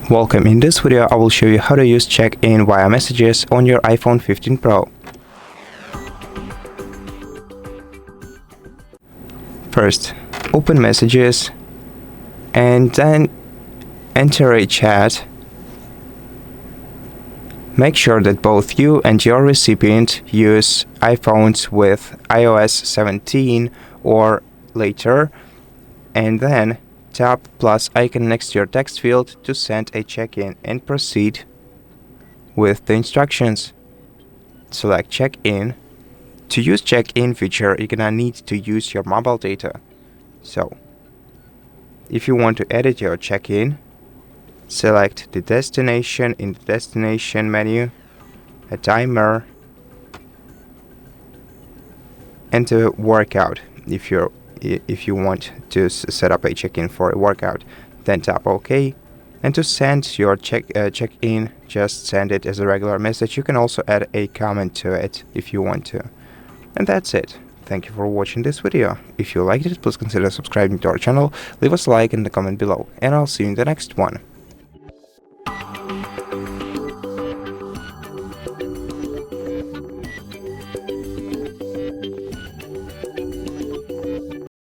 Welcome. In this video I will show you how to use check-in via messages on your iPhone 15 Pro. First, open messages and then enter a chat. Make sure that both you and your recipient use iPhones with iOS 17 or later, and then tap plus icon next to your text field to send a check-in and proceed with the instructions. Select check-in. To use check-in feature, you're gonna need to use your mobile data. So, if you want to edit your check-in, select the destination in the destination menu, a timer, and a workout. If you want to set up a check-in for a workout, then tap OK. And to send your check-in, just send it as a regular message. You can also add a comment to it if you want to. And that's it. Thank you for watching this video. If you liked it, please consider subscribing to our channel, leave us a like and a comment below, and I'll see you in the next one.